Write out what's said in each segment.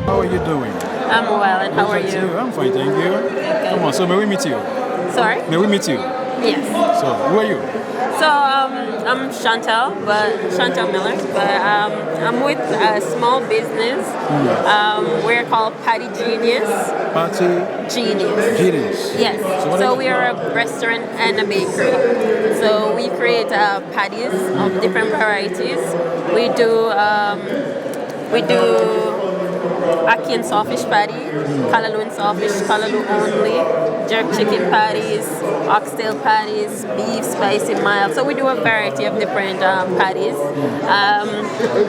How are you doing? I'm well, and how are Thank you? I'm fine, thank you. Good. Come on, so may we meet you? Sorry? May we meet you? Yes. So, who are you? So I'm Chantel Miller, but I'm with a small business. We're called Patty Genius. Party Genius. Genius. Yes. So, So we are a restaurant and a bakery. So we create patties of different varieties. We do ackee and sawfish patty, callaloo and sawfish, callaloo only, jerk chicken patties, oxtail patties, beef, spicy, mild. So we do a variety of different patties.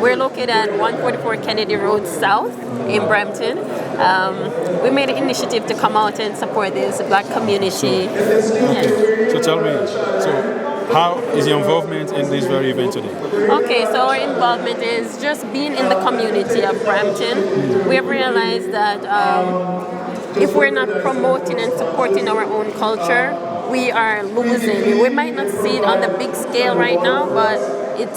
We're located at 144 Kennedy Road South in Brampton. We made an initiative to come out and support this black community. okay. So tell me, how is your involvement in this very event today? Okay, so our involvement is just being in the community of Brampton. We have realized that if we're not promoting and supporting our own culture, we are losing. We might not see it on the big scale right now, but it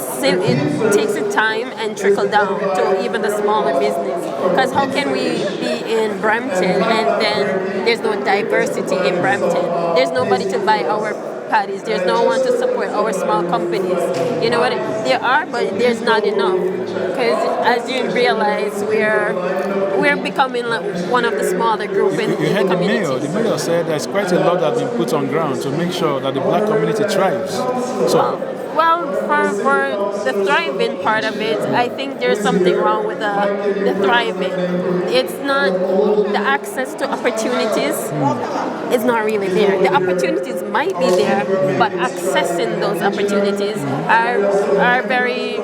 takes its time and trickle down to even the smaller business. Because how can we be in Brampton and then there's no diversity in Brampton? There's nobody to buy our patties. There's no one to support our small companies. You know what? There are, but there's not enough. Because as you realize, we're becoming like one of the smaller group in You the heard the community. mayor. The mayor said there's quite a lot that's been put on ground to make sure that the black community thrives. So, Well, for the thriving part of it, I think there's something wrong with the thriving. It's not the access to opportunities is not really there. The opportunities might be there, but accessing those opportunities are very,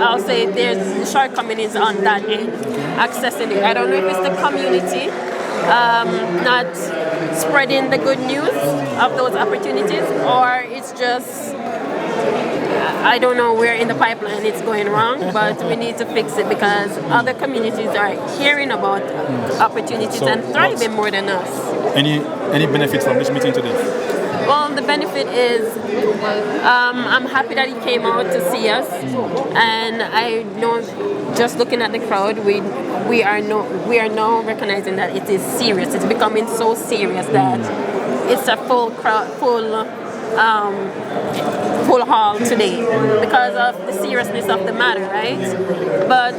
I'll say there's shortcomings on that end. Accessing it. I don't know if it's the community not spreading the good news of those opportunities, or it's just I don't know where in the pipeline it's going wrong, but we need to fix it because other communities are hearing about opportunities and thriving more than us. any benefit from this meeting today? Well, the benefit is I'm happy that he came out to see us, and I know just looking at the crowd, we are now recognizing that it is serious. It's becoming so serious that it's a full crowd, full hall today because of the seriousness of the matter, right? But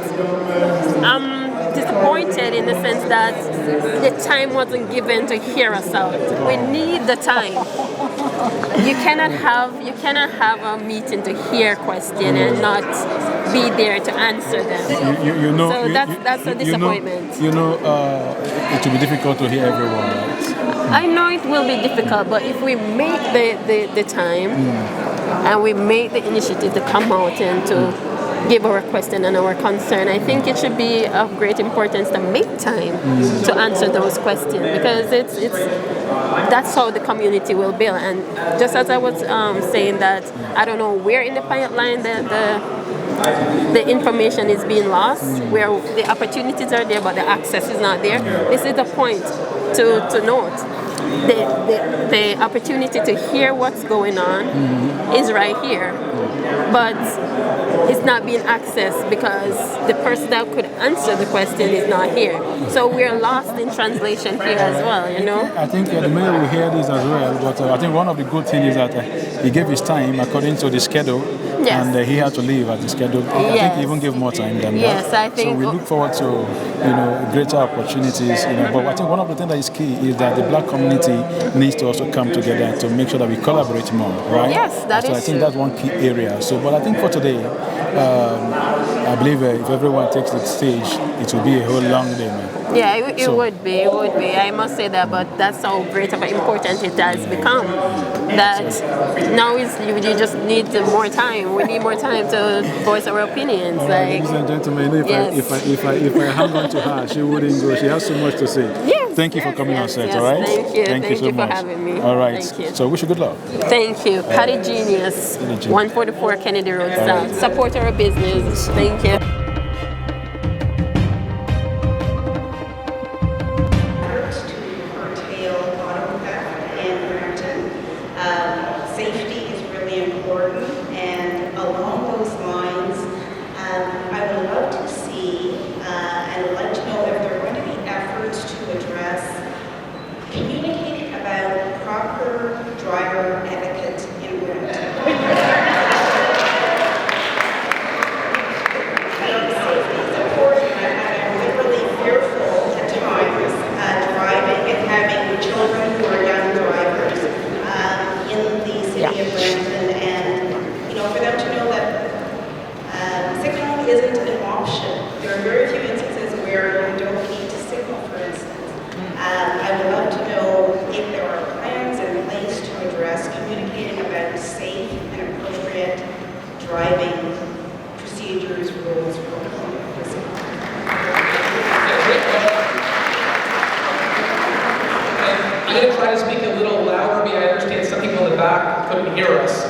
I'm disappointed in the sense that the time wasn't given to hear us out. We need the time. You cannot have a meeting to hear question and not be there to answer them. So that's a disappointment. It will be difficult to hear everyone, right? I know it will be difficult, but if we make the time and we make the initiative to come out and to give our question and our concern, I think it should be of great importance to make time to answer those questions because that's how the community will build. And just as I was saying that I don't know where in the pipeline the information is being lost, where the opportunities are there but the access is not there. This is the point to note. The opportunity to hear what's going on is right here, but it's not being accessed because the person that could answer the question is not here. So we're lost in translation here as well, you know? I think the mayor will hear this as well, but I think one of the good things is that he gave his time according to the schedule, and he had to leave at the schedule. I think he even gave more time than that. Yes, I think. So we look forward to greater opportunities. But I think one of the things that is key is that the black community needs to also come together to make sure that we collaborate more, right? Yes, that so is I think true. that's one key area. So, but I think for today, I believe if everyone takes the stage, it will be a whole long day, man. Yeah, it would be. It would be. I must say that, but that's how great of an important it has become. That now you just need more time. We need more time to voice our opinions. Ladies and gentlemen, if I hang on to her, she wouldn't go. She has so much to say. Yes. Thank you for coming on set. All right. Thank you. Thank you so for much. having me. All right. Thank you. So wish you good luck. Thank you. Patty Genius, 144 Kennedy Road South. Support our business. Thank you. Safety is really important, and along those lines, I would love to see and would like to know if there I would love to know if there are plans in place to address communicating about safe and appropriate driving procedures, rules, protocols. I'm going to try to speak a little louder, but I understand some people in the back couldn't hear us.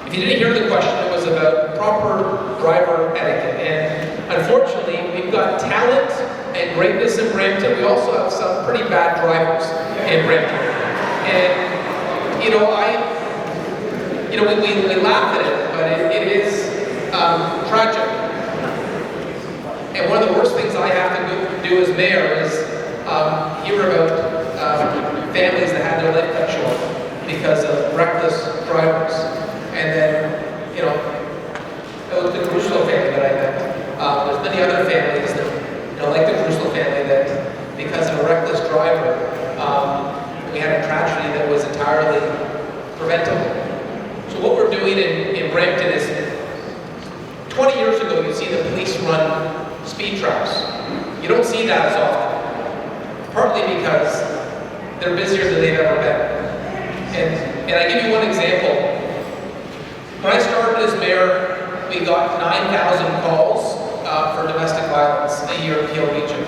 If you didn't hear the question, it was about proper driver etiquette. And unfortunately, we've got talent and greatness in Brampton. We also have some pretty bad drivers in Brampton. And, we laugh at it, but it is tragic. And one of the worst things I have to do as mayor is hear about families that had their life cut short because of reckless drivers. And then, that was the Caruso family that I met. There's many other families that, like the Caruso family, that because of a reckless driver, we had a tragedy that was entirely preventable. So what we're doing in Brampton is, 20 years ago, you see the police run speed traps. You don't see that as often, partly because they're busier than they've ever been. And I give you one example. When I started as mayor, we got 9,000 calls for domestic violence a year in Peel Region.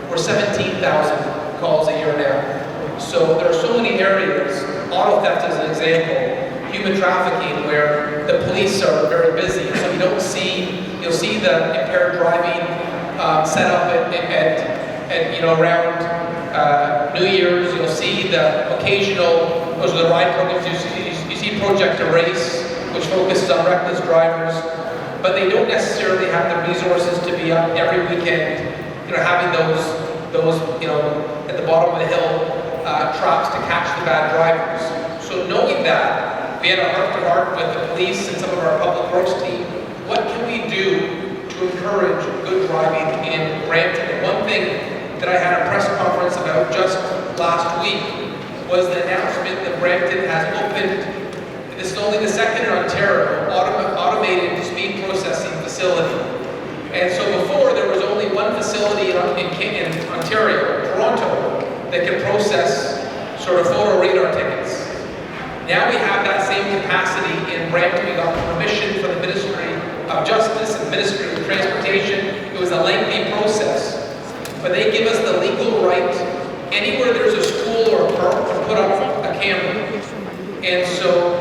We're 17,000 calls a year now. So there are so many areas, auto theft is an example, human trafficking, where the police are very busy. So you'll see the impaired driving set up around New Year's. You'll see the occasional, those are the ride programs, you see Project Erase, which focuses on reckless drivers, but they don't necessarily have the resources to be up every weekend, having those at the bottom of the hill traps to catch the bad drivers. So knowing that, we had a heart-to-heart with the police and some of our public works team. What can we do to encourage good driving in Brampton? And one thing that I had a press conference about just last week was the announcement that Brampton has opened. This is only the second in Ontario automated speed processing facility. And so before, there was only one facility in Ontario, Toronto, that could process sort of photo radar tickets. Now we have that same capacity in Brampton. We got permission from the Ministry of Justice and Ministry of Transportation. It was a lengthy process, but they give us the legal right anywhere there's a school or a park to put up a camera. And so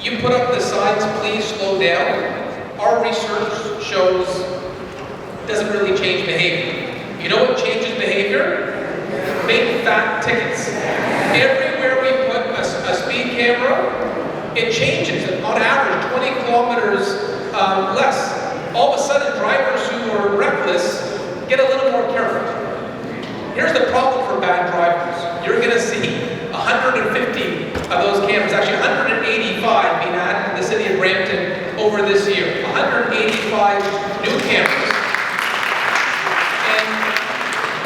you put up the signs, please slow down. Our research shows it doesn't really change behavior. You know what changes behavior? Big fat tickets. Everywhere we put a speed camera, it changes. On average, 20 kilometers less. All of a sudden, drivers who are reckless get a little more careful. Here's the problem for bad drivers. You're going to see 150 of those cameras, actually 185 being added to the city of Brampton over this year. 185 new cameras. And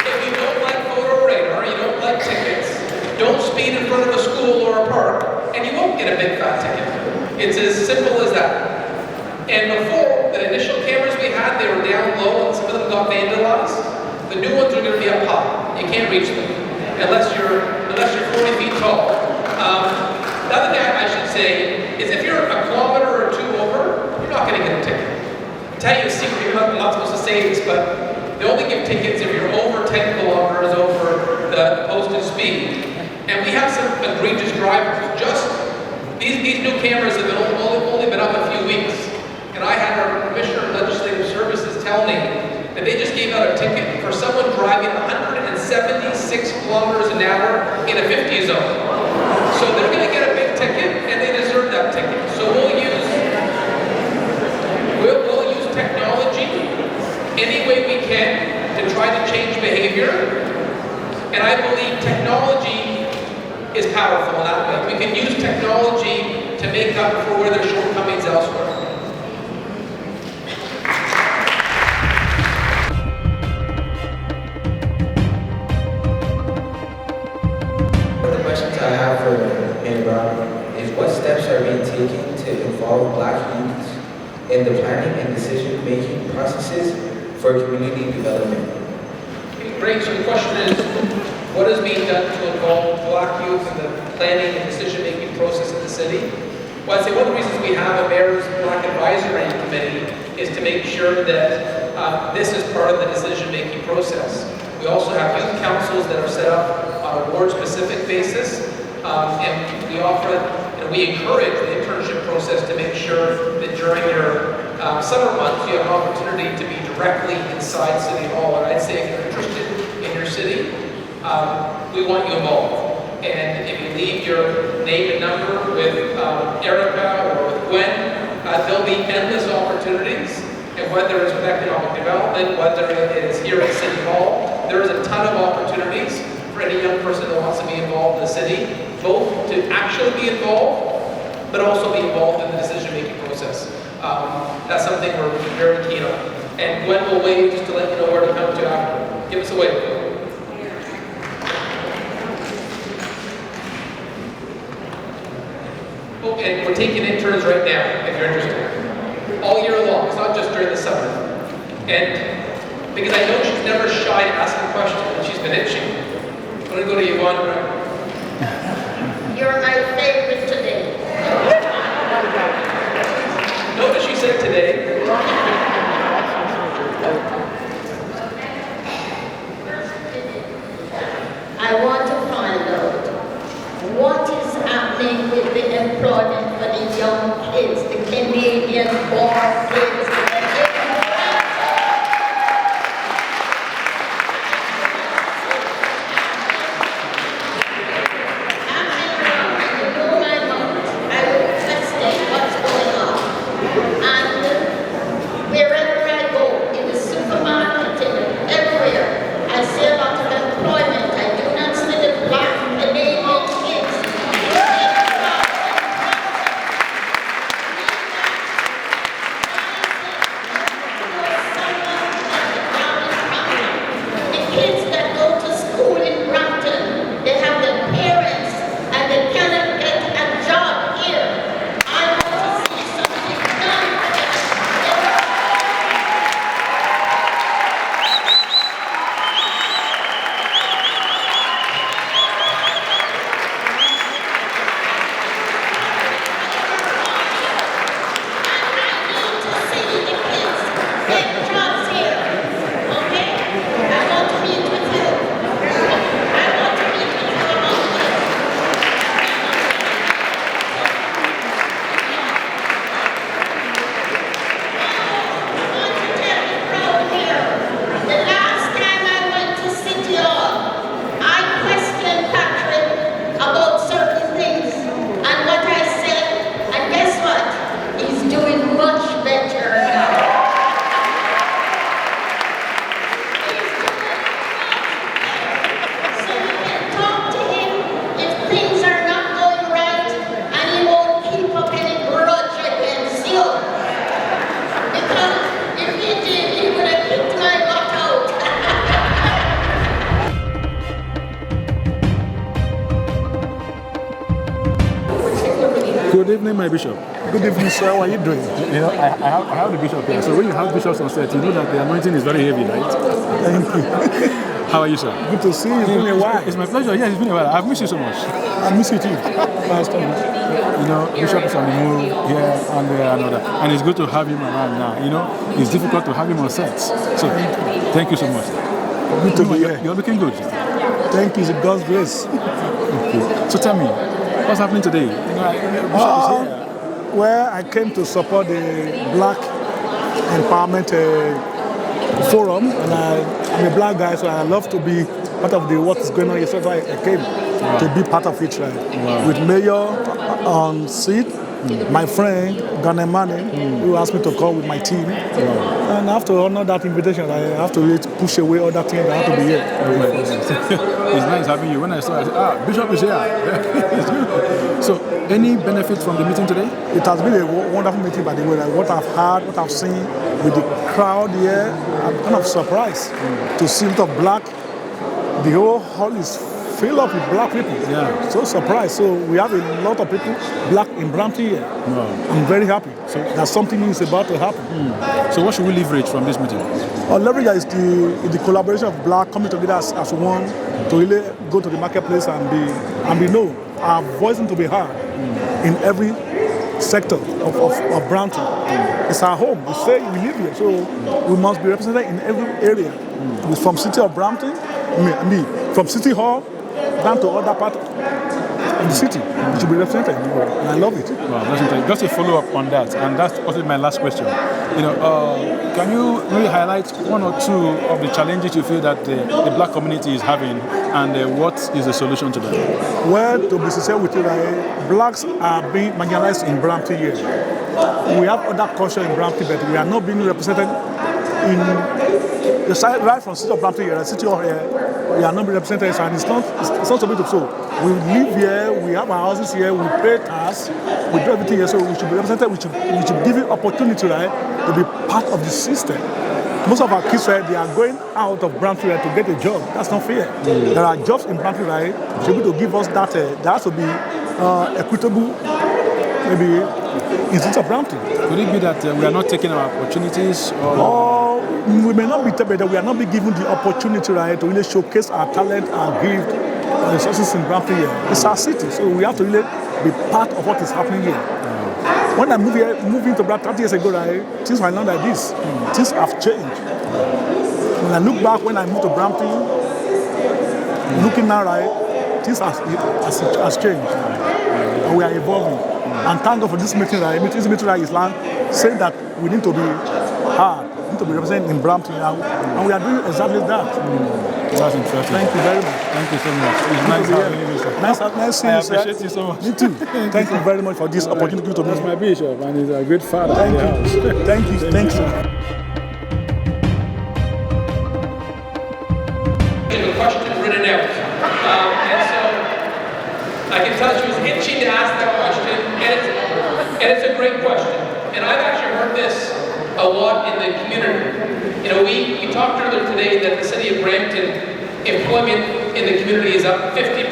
if you don't like photo radar, you don't like tickets, don't speed in front of a school or a park, and you won't get a big fat ticket. It's as simple as that. And before, the initial cameras we had, they were down low, and some of them got vandalized. The new ones are going to be up high. You can't reach them unless you're 40 feet tall. The other thing I should say is if you're a kilometer or two over, you're not going to get a ticket. I'll tell you a secret, you're not supposed to say this, but they only give tickets if you're over 10 kilometers over the posted speed. And we have some egregious drivers. Just these new cameras have only been up a few weeks. And I had our Commissioner of Legislative Services tell me that they just gave out a ticket for someone driving 176 kilometers an hour in a 50 zone. So they're going to get a big ticket, and they deserve that ticket. So we'll use technology any way we can to try to change behavior. And I believe technology is powerful in that way. We can use technology to make up for where there's shortcomings elsewhere. I have for Mayor Brown is what steps are being taken to involve Black youth in the planning and decision-making processes for community development? Great. So the question is, what is being done to involve Black youth in the planning and decision-making process of the city? Well, I'd say one of the reasons we have a Mayor's Black Advisory Committee is to make sure that this is part of the decision-making process. We also have youth councils that are set up on a ward-specific basis, and we offer, we encourage the internship process to make sure that during your summer months you have an opportunity to be directly inside City Hall. And I'd say if you're interested in your city, we want you involved. And if you leave your name and number with Erica or with Gwen, there'll be endless opportunities. And whether it's with economic development, whether it is here at City Hall, there is a ton of opportunities for any young person that wants to be involved in the city, both to actually be involved, but also be involved in the decision-making process. That's something we're very keen on. And Gwen will wait just to let you know where to come to after. Give us a wave. Oh, and we're taking interns right now, if you're interested. All year long, it's not just during the summer. And because I know she's never shy to ask a question when she's been itching. I'm going to go to Yvonne. You're my favorite today. Notice she said today. I want to find out what is happening with the employment for the young kids, the Canadian-born kids. Kids that go to school in Brampton, they have their parents and they cannot get a job here. I want to see something done for them. I need to see the kids get jobs here. Okay? I want to meet with you. I want to meet with you about this. I want to tell you proud here. The last time I went to City Hall, I questioned Patrick about certain things. And what I said, and guess what? He's doing much better now. So you can talk to him if things are not going right, and he won't keep up any grudge against you. Because if he did, he would have kicked my butt out. Good evening, my bishop. Good evening, sir. How are you doing? You know, I have the bishop here. So when you have bishops on set, you know that the anointing is very heavy, right? Thank you. How are you, sir? Good to see you. It's been a while. It's my pleasure. Yes, it's been a while. I've missed you so much. I miss you too. Last time. You know, Bishop is on the move here and there and other. And it's good to have him around now. You know, it's difficult to have him on sets. So thank you so much. Good to be here. You're looking good. Thank you. It's God's grace. Okay. So tell me, what's happening today? You know, Bishop is here. Well, I came to support the Black Empowerment Forum, and I'm a black guy, so I love to be part of what is going on here. So I came to be part of it, right? Wow. With Mayor on seat, my friend Ghana Mane, who asked me to come with my team. Wow. And I have to honor that invitation. I have to really push away other things that have to be here. It's nice having you. When I saw it, I said, Bishop is here. So, any benefits from the meeting today? It has been a wonderful meeting, by the way. Like what I've heard, what I've seen with the crowd here, I'm kind of surprised to see a lot of black. The whole hall is fill up with black people. Yeah. So surprised. So we have a lot of people black in Brampton here. Wow. I'm very happy. So that something is about to happen. So what should we leverage from this meeting? Our leverage is the collaboration of black coming together as one to really go to the marketplace and be known. Our voice to be heard in every sector of Brampton. It's our home. We say we live here, so we must be represented in every area. From city of Brampton, from City Hall down to other part of the city. We should be represented, and I love it. Wow, that's interesting. Just a follow up on that, and that's also my last question. Can you really highlight one or two of the challenges you feel that the black community is having, and what is the solution to that? Well, to be sincere with you, blacks are being marginalized in Brampton here. We have other culture in Brampton, but we are not being represented in the side right from city of Brampton here, the city of here. We are not being represented, and it's not so big of so. We live here, we have our houses here, we pay tax, we do everything here, so we should be represented. We should give you opportunity, to be part of the system. Most of our kids, they are going out of Brampton to get a job. That's not fair. There are jobs in Brampton, We should be able to give us that. There has to be equitable, maybe, in city of Brampton. Could it be that we are not taking our opportunities? Or we may not be taken, but we are not being given the opportunity, to really showcase our talent, our gift, our resources in Brampton here. It's our city, so we have to really be part of what is happening here. When I moved into Brampton 30 years ago, things were not like this. Things have changed. When I look back, when I moved to Brampton, looking now, things has changed. And we are evolving. And thank God for this meeting, this meeting is saying that we need to be hard, we need to be represented in Brampton, and we are doing exactly that. That's interesting. Thank you very much. Thank you so much. It's nice having you, sir. Nice seeing you, I appreciate you so much. Me too. Thank you very much for this opportunity to me. That's my bishop, and he's a great father. Thank you. Thank you. Thanks. A question written out. And so I can tell she was itching to ask that question, and it's a great question. And I've actually heard this a lot in the community. We talked earlier today that the city of Brampton employment in the community is up 50%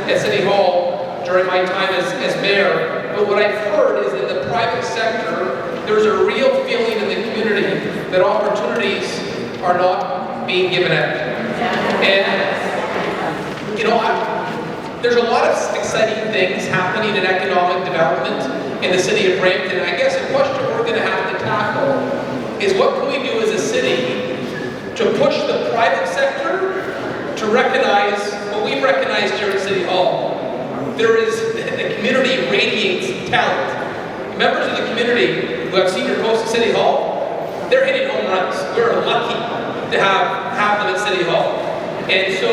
at City Hall during my time as mayor. But what I've heard is in the private sector, there's a real feeling in the community that opportunities are not being given out. And there's a lot of exciting things happening in economic development in the city of Brampton. I guess the question we're going to have to tackle is what can we do as a city to push the private sector to recognize what we've recognized here at City Hall. The community radiates talent. Members of the community who have senior posts at City Hall, they're hitting home runs. We're lucky to have them at City Hall. And so,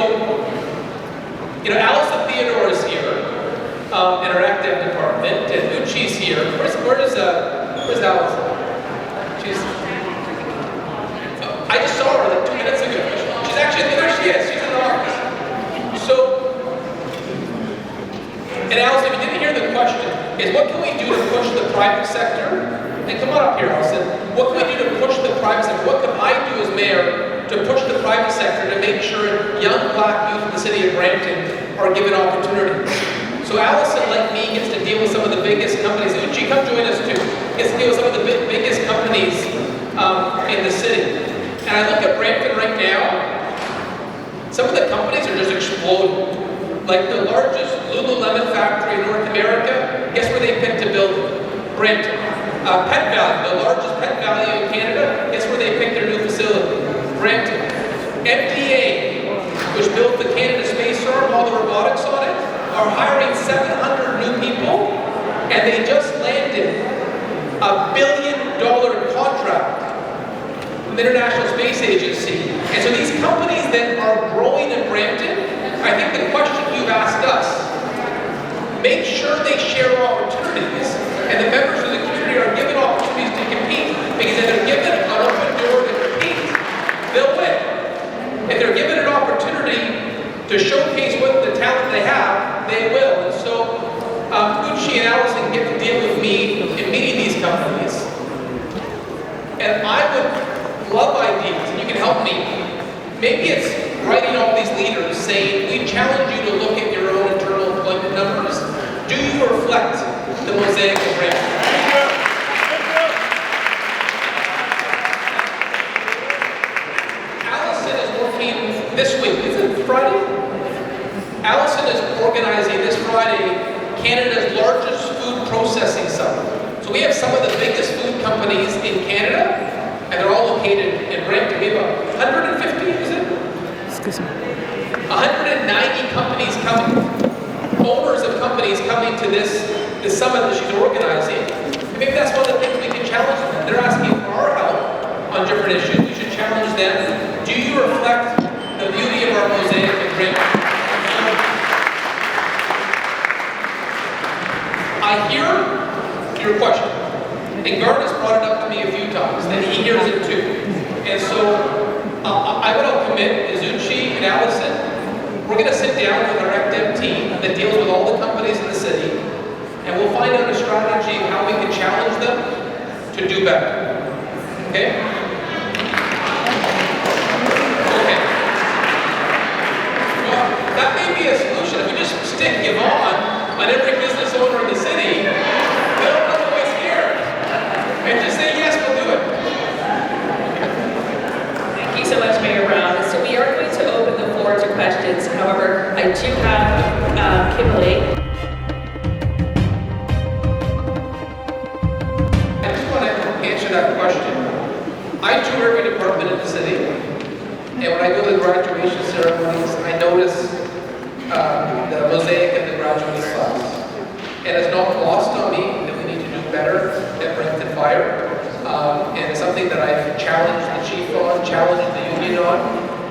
Allison Theodore is here in our active department, and Uchi's here. Where's Allison? I just saw her like 2 minutes ago. She's actually, there she is, she's in the office. So, and Allison, if you didn't hear the question, is what can we do to push the private sector? And come on up here, Allison. What can we do to push the private sector? What can I do as mayor to push the private sector to make sure young black youth in the city of Brampton are given opportunities? So Allison, like me, gets to deal with some of the biggest companies. Uchi, come join us too. Gets to deal with some of the biggest companies in the city. And I look at Brampton right now, some of the companies are just exploding. Like the largest Lululemon factory in North America, guess where they picked to build it? Brampton. Pet Value, the largest pet value in Canada, guess where they picked their new facility? Brampton. MDA, which built the Canada Space Arm, all the robotics on it, are hiring 700 new people, and they just landed $1 billion contract from the International Space Agency. And so these companies that are growing in Brampton, I think the question you've asked us, make sure they share opportunities, and the members of the community are given opportunities to compete, because if they're given an open door to compete, they'll win. If they're given an opportunity to showcase what the talent they have, they will. And so Uchi and Allison get to deal with me in meeting these companies. And I would love ideas, and you can help me. Maybe it's writing all these leaders saying, we challenge you to Mosaic of Brampton. Allison is working this week. Is it Friday? Allison is organizing this Friday Canada's largest food processing summit. So we have some of the biggest food companies in Canada, and they're all located in Brampton. We have 150, is it? Excuse me. 190 companies coming, owners of companies coming to this summit that she's organizing. And maybe that's one of the things we can challenge them. They're asking for our help on different issues. We should challenge them. Do you reflect the beauty of our mosaic of Brampton? I hear your question. And Garnet has brought it up to me a few times, and he hears it too. And so I'm going to commit Izuchi and Allison. We're going to sit down with our ECDEM team that deals with all the companies in the city, and we'll find out a strategy of how we can challenge them to do better. Okay? Okay. Well, that may be a solution. If we just stick Yvonne on every business owner in the city, they'll run away scared. And just say, yes, we'll do it. Thank you so much, Mayor Brown. So we are going to open the floor to questions. However, I do have Kimberly. I just want to answer that question. I tour every department in the city, and when I go to the graduation ceremonies, I notice the mosaic of the graduating class. And it's not lost on me that we need to do better at Brampton Fire. And it's something that I've challenged the chief on, challenged the union on,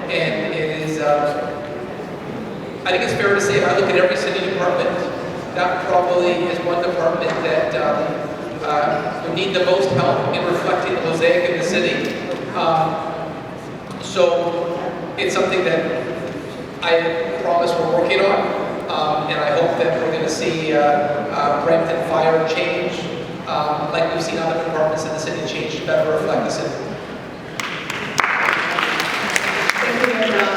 and it is, I think it's fair to say if I look at every city department, that probably is one department that would need the most help in reflecting the mosaic of the city. So it's something that I promise we're working on, and I hope that we're going to see Brampton Fire change, like we've seen other departments in the city change to better reflect the city. Thank you, Mayor Brown.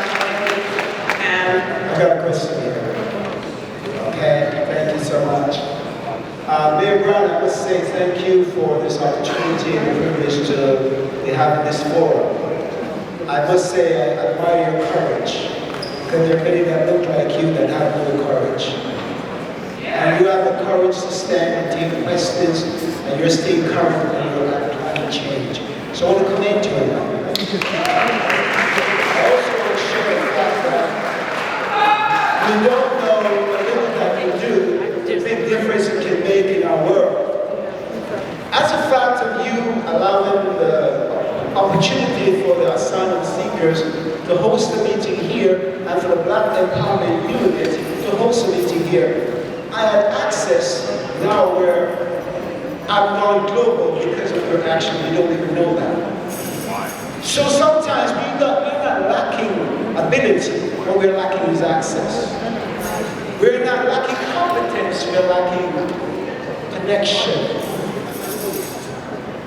I got a question here. Okay, thank you so much. Mayor Brown, I must say thank you for this opportunity and privilege to be having this forum. I must say I admire your courage, because there are many that look like you that have no courage. And you have the courage to stand and take questions, and you're staying current and you're not trying to change. So I want to commend you on that. I also want to share the fact that we don't know the little that we do, the big difference it can make in our world. As a fact of you allowing the opportunity for the asylum seekers to host a meeting here, and for the Black Empowerment Unit to host a meeting here, I had access now where I've gone global because of your action. You don't even know that. So sometimes we're not lacking ability, what we're lacking is access. We're not lacking competence, we're lacking connection.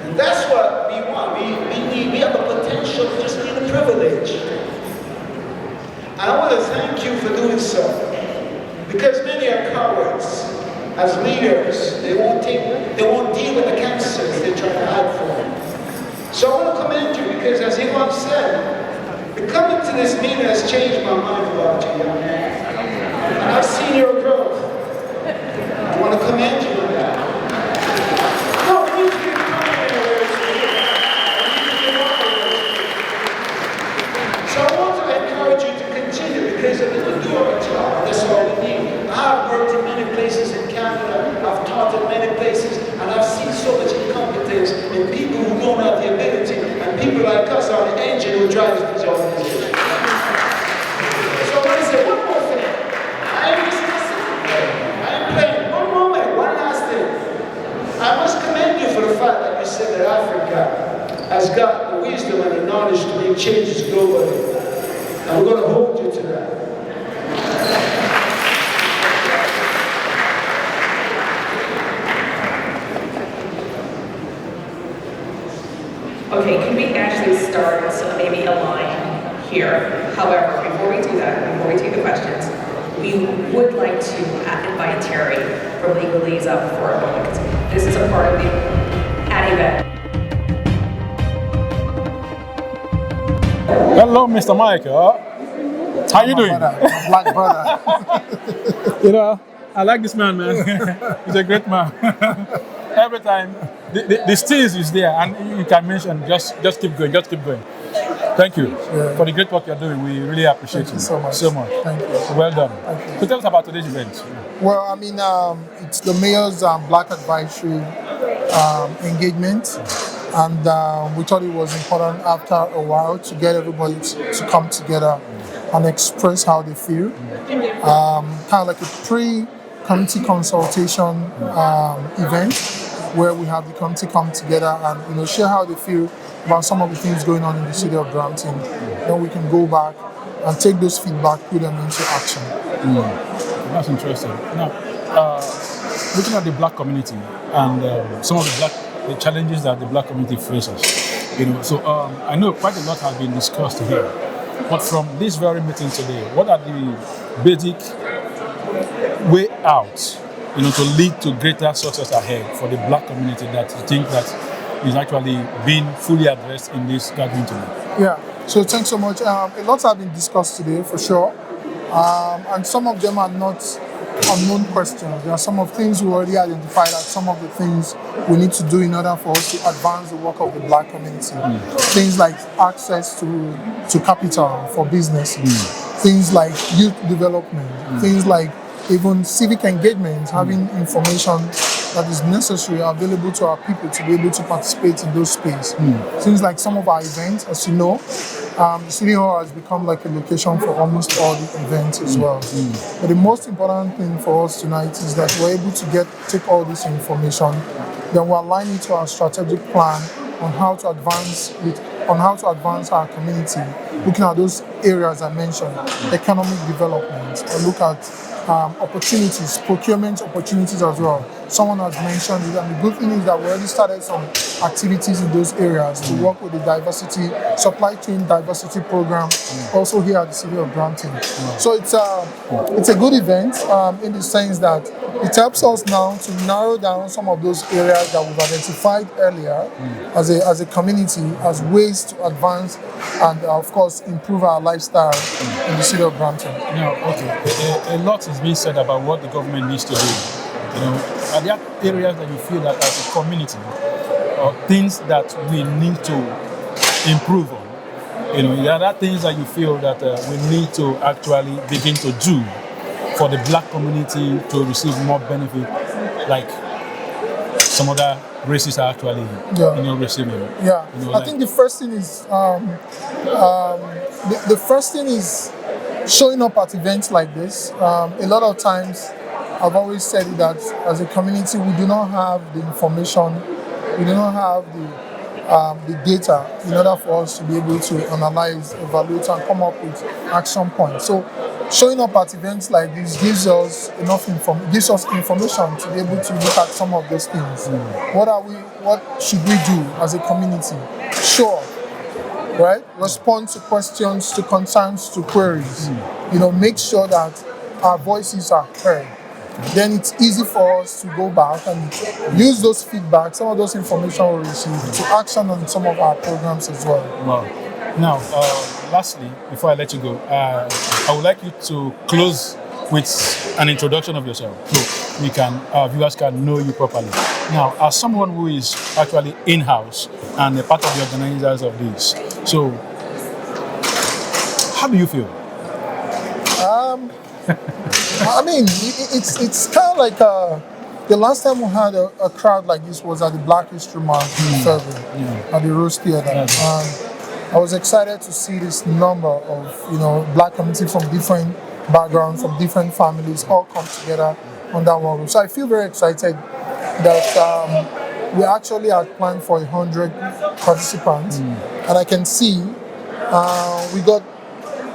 And that's what we want. We have a potential, we just need a privilege. And I want to thank you for doing so. Because many are cowards. As leaders, they won't deal with the cancers they're trying to hide from. So I want to commend you because, as he once said, the coming to this meeting has changed my mind about you, young man. And I've seen your growth. I want to commend you on that. No, we need to get coming anywhere. So I want to encourage you to continue because of the do of a job. That's all we need. I've worked in many places in Canada, I've taught in many places, and I've seen so much incompetence in people who don't have the ability, and people like us are the engine who drives this organization. So I want to say one more thing. I am discussing, I am playing. One moment, one last thing. I must commend you for the fact that you said that Africa has got the wisdom and the knowledge to make changes globally. And we're going to hold you to that. Okay, can we actually start maybe a line here? However, before we do that, before we take the questions, we would like to invite Terry from Legalese up for a moment. This is a part of the event. Hello, Mr. Mike. How you doing? My black brother. You know, I like this man. He's a great man. Every time, the steez is there, and you can mention, just keep going, just keep going. Thank you for the great work you're doing. We really appreciate you so much. So much. Thank you. Well done. Thank you. So tell us about today's event. Well, I mean, it's the mayor's Black Advisory engagement, and we thought it was important after a while to get everybody to come together and express how they feel. Kind of like a pre-committee consultation event where we have the committee come together and share how they feel about some of the things going on in the city of Brampton. Then we can go back and take those feedback, put them into action. That's interesting. Now, looking at the black community and some of the challenges that the black community faces, so I know quite a lot has been discussed here. But from this very meeting today, what are the basic way out, to lead to greater success ahead for the black community that you think that is actually being fully addressed in this gathering today? Yeah, so thanks so much. A lot have been discussed today for sure, and some of them are not unknown questions. There are some of things we already identified as some of the things we need to do in order for us to advance the work of the black community. Things like access to capital for businesses, things like youth development, things like even civic engagement, having information that is necessary available to our people to be able to participate in those spaces. Things like some of our events, as you know, the City Hall has become like a location for almost all the events as well. But the most important thing for us tonight is that we're able to take all this information, then we're aligning to our strategic plan on how to advance our community, looking at those areas I mentioned, economic development, and look at opportunities, procurement opportunities as well. Someone has mentioned it, and the good thing is that we already started some activities in those areas to work with the supply chain diversity program, also here at the City of Brampton. So it's a good event in the sense that it helps us now to narrow down some of those areas that we've identified earlier as a community, as ways to advance and of course improve our lifestyle in the City of Brampton. A lot is being said about what the government needs to do. Are there areas that you feel that as a community or things that we need to improve on? Are there things that you feel that we need to actually begin to do for the black community to receive more benefit, like some other races are actually receiving? I think the first thing is the first thing is showing up at events like this. A lot of times I've always said that as a community we do not have the information, we do not have the data in order for us to be able to analyze, evaluate and come up with action points. So showing up at events like this gives us information to be able to look at some of those things. What should we do as a community? Show up, right? Respond to questions, to concerns, to queries. Make sure that our voices are heard. Then it's easy for us to go back and use those feedback, some of those information we receive, to action on some of our programs as well. Wow. Now, lastly, before I let you go, I would like you to close with an introduction of yourself so our viewers can know you properly. Now, as someone who is actually in-house and a part of the organizers of this, so how do you feel? I mean, it's kind of like the last time we had a crowd like this was at the Black History Month survey at the Rose Theatre. And I was excited to see this number of black community from different backgrounds, from different families, all come together under one roof. So I feel very excited that we actually had planned for 100 participants, and I can see we got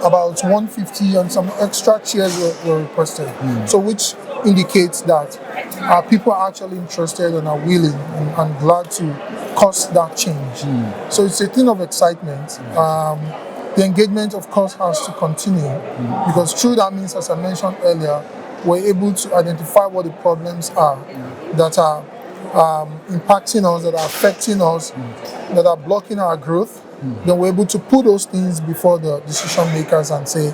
about 150 and some extra chairs were requested. So which indicates that our people are actually interested and are willing and glad to cause that change. So it's a thing of excitement. The engagement, of course, has to continue because through that means, as I mentioned earlier, we're able to identify what the problems are that are impacting us, that are affecting us, that are blocking our growth. Then we're able to put those things before the decision makers and say,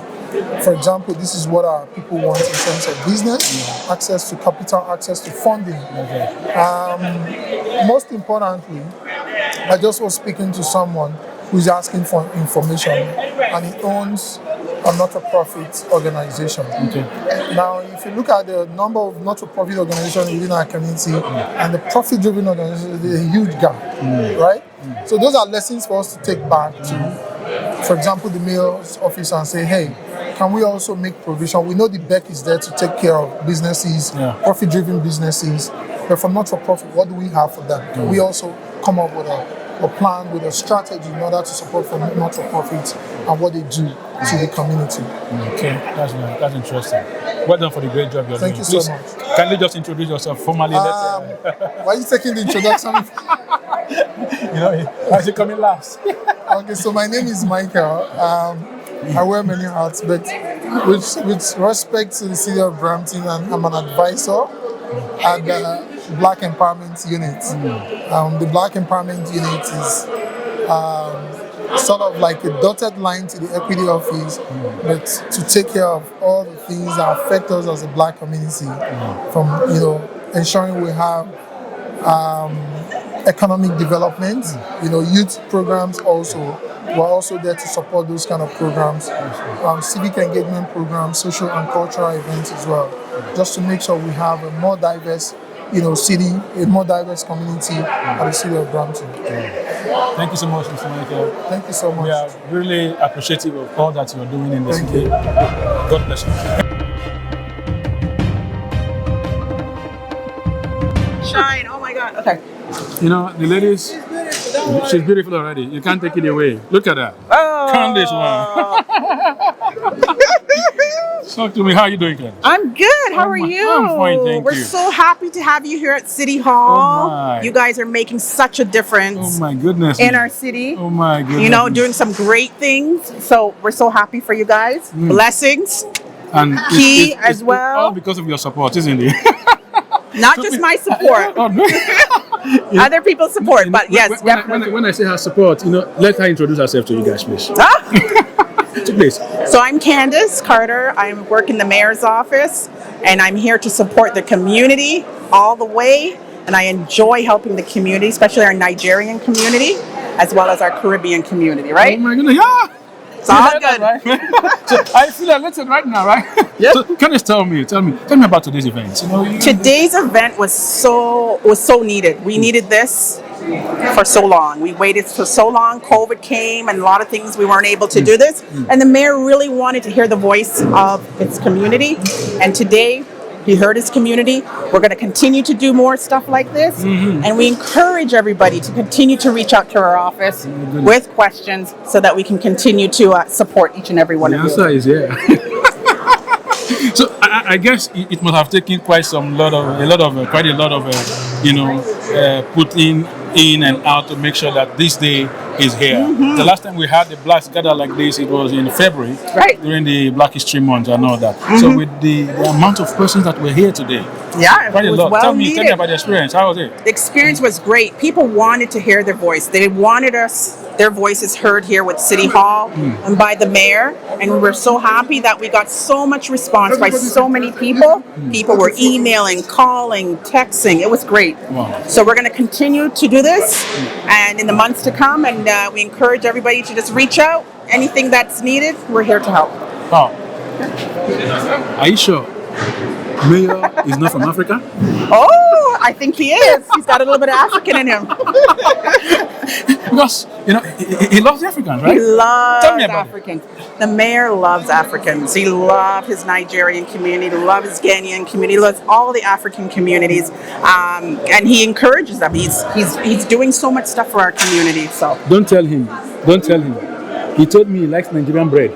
for example, this is what our people want in terms of business, access to capital, access to funding. Most importantly, I just was speaking to someone who's asking for information and he owns a not-for-profit organization. Now, if you look at the number of not-for-profit organizations within our community and the profit-driven organizations, there's a huge gap, right? So those are lessons for us to take back to, for example, the mayor's office and say, hey, can we also make provision? We know the BEC is there to take care of businesses, profit-driven businesses, but for not-for-profit, what do we have for them? Can we also come up with a plan, with a strategy in order to support for not-for-profits and what they do to the community? Okay, that's interesting. Well done for the great job you're doing. Thank you so much. Kindly just introduce yourself formally. Why are you taking the introduction? Why is it coming last? Okay, so my name is Michael. I wear many hats, but with respect to the city of Brampton, I'm an advisor at the Black Empowerment Unit. The Black Empowerment Unit is sort of like a dotted line to the equity office, but to take care of all the things that affect us as a Black community, from ensuring we have economic development, youth programs also. We're also there to support those kind of programs, civic engagement programs, social and cultural events as well, just to make sure we have a more diverse, city, a more diverse community at the city of Brampton. Thank you so much, Mr. Michael. Thank you so much. We are really appreciative of all that you're doing in the city. God bless you. Shine, oh my God, okay. The ladies, she's beautiful already. You can't take it away. Look at her. Oh. Count this one. Talk to me. How are you doing, Candace? I'm good. How are you? I'm fine, thank you. We're so happy to have you here at City Hall. Oh my. You guys are making such a difference. Oh my goodness. In our city. Oh my goodness. Doing some great things. So we're so happy for you guys. Blessings. And Key as well. All because of your support, isn't it? Not just my support. Other people's support, but yes, definitely. When I say her support, let her introduce herself to you guys, please. Please. So I'm Candace Carter. I work in the mayor's office, and I'm here to support the community all the way. And I enjoy helping the community, especially our Nigerian community, as well as our Caribbean community, right? Oh my goodness, yeah. It's all good. Right? So I feel elected right now, right? Yep. So can you tell me about today's event? Today's event was so needed. We needed this for so long. We waited for so long. COVID came and a lot of things we weren't able to do this. And the mayor really wanted to hear the voice of its community. And today he heard his community. We're going to continue to do more stuff like this. And we encourage everybody to continue to reach out to our office with questions so that we can continue to support each and every one of you. The answer is yeah. So I guess it must have taken quite a lot of putting in and out to make sure that this day is here. The last time we had the Blacks gather like this, it was in February, during the Black History Month and all that. So with the amount of persons that were here today, quite a lot. Tell me about the experience. How was it? The experience was great. People wanted to hear their voice. They wanted their voices heard here with City Hall and by the mayor. And we were so happy that we got so much response by so many people. People were emailing, calling, texting. It was great. Wow. So we're going to continue to do this and in the months to come. And we encourage everybody to just reach out. Anything that's needed, we're here to help. Oh. Are you sure Mayor is not from Africa? Oh, I think he is. He's got a little bit of African in him. Because, he loves the Africans, right? He loves Tell me about Africans. The mayor loves Africans. He loves his Nigerian community, he loves his Ghanaian community, he loves all the African communities. And he encourages them. He's doing so much stuff for our community. So Don't tell him. He told me he likes Nigerian bread.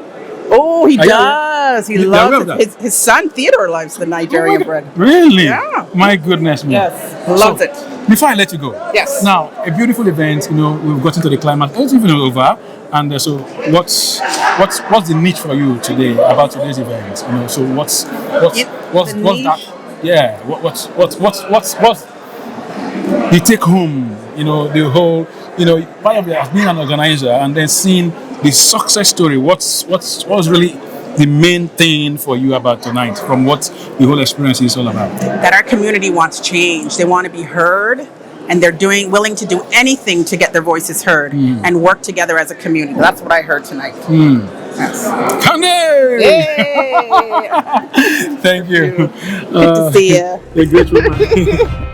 Oh, he does. He loves it. His son Theodore loves the Nigerian bread. Really? Yeah. My goodness me. Yes, loves it. Before I let you go, Yes. Now, a beautiful event. We've gotten to the climax. It's even over. And so, what's the niche for you today about today's event? So what's niche? that? Yeah. What's the take home? The whole. Part of it as being an organizer and then seeing the success story. What's really the main thing for you about tonight, from what the whole experience is all about? That our community wants change. They want to be heard, and they're willing to do anything to get their voices heard and work together as a community. That's what I heard tonight. Yes. Thank you. Good to see you. A great woman.